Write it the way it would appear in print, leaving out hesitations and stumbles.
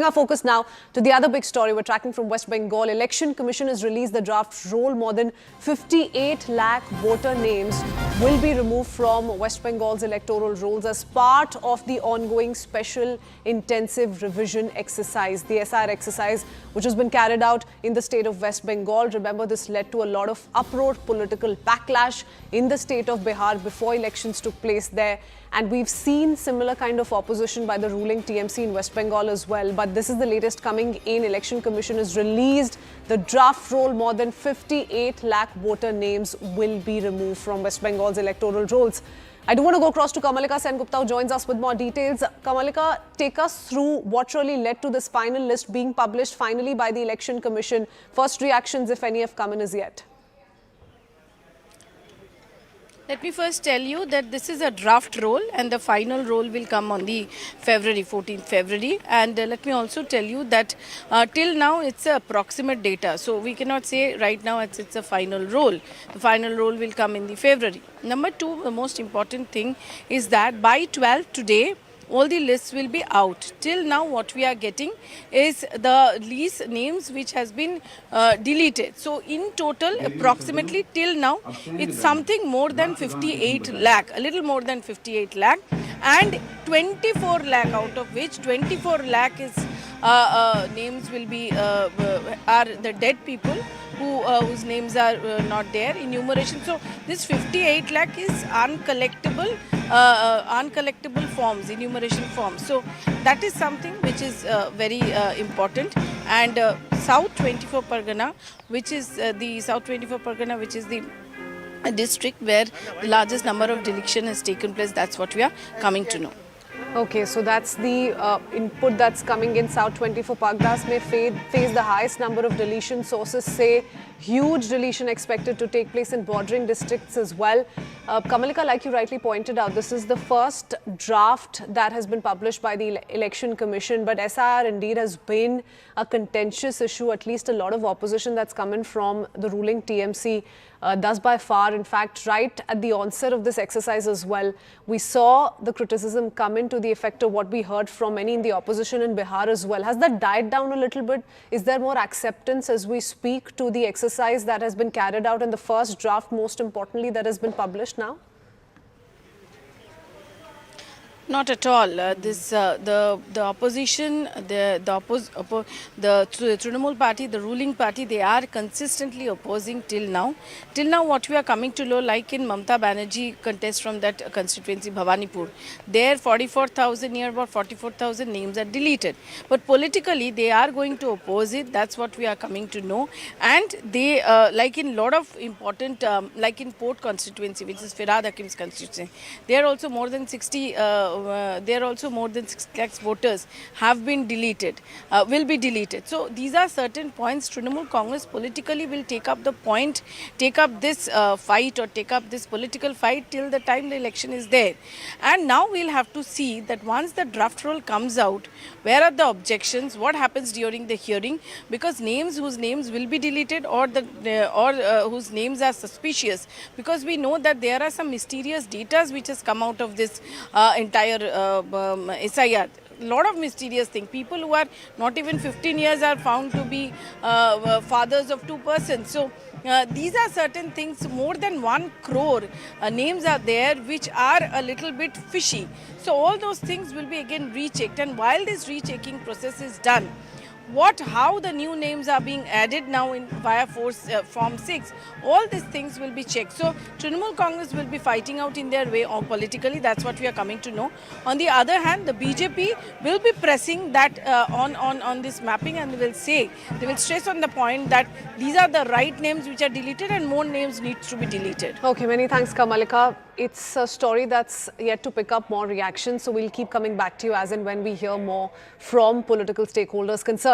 Our focus now to the other big story we're tracking from West Bengal. Election Commission has released the draft roll. More than 58 lakh voter names will be removed from West Bengal's electoral rolls as part of the ongoing special intensive revision exercise, the SR exercise, which has been carried out in the state of West Bengal. Remember, this led to a lot of uproar, political backlash in the state of Bihar before elections took place there. And we've seen similar kind of opposition by the ruling TMC in West Bengal as well. But this is the latest coming in. Election Commission has released the draft roll. More than 58 lakh voter names will be removed from West Bengal's electoral rolls. I do want to go across to Kamalika Sengupta, who joins us with more details. Kamalika, take us through what really led to this final list being published finally by the Election Commission. First reactions, if any, have come in as yet. Let me first tell you that this is a draft roll and the final roll will come on the 14th February. And let me also tell you that till now it's a approximate data. So we cannot say right now it's a final roll. The final roll will come in the February. Number two, the most important thing is that by 12 today, all the lists will be out. Till now what we are getting is the list names which has been deleted. So in total approximately till now it's something more than 58 lakh, a little more than 58 lakh, and 24 lakh out of which 24 lakh is names will be are the dead people whose names are not there in enumeration. So this 58 lakh is uncollectible forms, enumeration forms. So that is something which is very important. And South 24 Pargana, which is the South 24 Pargana, which is the district where the largest number of deletion has taken place, that's what we are coming to know. Okay, so that's the input that's coming in. South 24 Parganas may face the highest number of deletion. Sources say huge deletion expected to take place in bordering districts as well. Kamalika, like you rightly pointed out, this is the first draft that has been published by the Election Commission, but SIR indeed has been a contentious issue. At least a lot of opposition that's coming from the ruling TMC thus by far. In fact, right at the onset of this exercise as well, we saw the criticism come in to the effect of what we heard from many in the opposition in Bihar as well. Has that died down a little bit? Is there more acceptance as we speak to the exercise that has been carried out in the first draft, most importantly, that has been published now? Not at all. The opposition, the Trinamool party, the ruling party, they are consistently opposing till now. Till now, what we are coming to know, like in Mamata Banerjee contest from that constituency, Bhawanipur, there 44,000, near about 44,000 names are deleted. But politically, they are going to oppose it. That's what we are coming to know. And they, like in lot of important, like in Port constituency, which is Firhad Hakim's constituency, there are also more than 60. There are also more than 6 lakhs voters have been deleted, will be deleted. So these are certain points. Trinamool Congress politically will take up the point, take up this fight or take up this political fight till the time the election is there. And now we'll have to see that once the draft roll comes out, where are the objections, what happens during the hearing, because names whose names will be deleted or whose names are suspicious, because we know that there are some mysterious data which has come out of this entire SIR. A lot of mysterious things. People who are not even 15 years are found to be fathers of 2 persons. So these are certain things. More than 1 crore names are there which are a little bit fishy. So all those things will be again rechecked. And while this rechecking process is done, how the new names are being added now in via Form 6, all these things will be checked. So Trinamool Congress will be fighting out in their way or politically. That's what we are coming to know. On the other hand, the BJP will be pressing that on this mapping, and they will stress on the point that these are the right names which are deleted and more names need to be deleted. Okay, many thanks, Kamalika. It's a story that's yet to pick up more reactions, so we'll keep coming back to you as and when we hear more from political stakeholders concerned.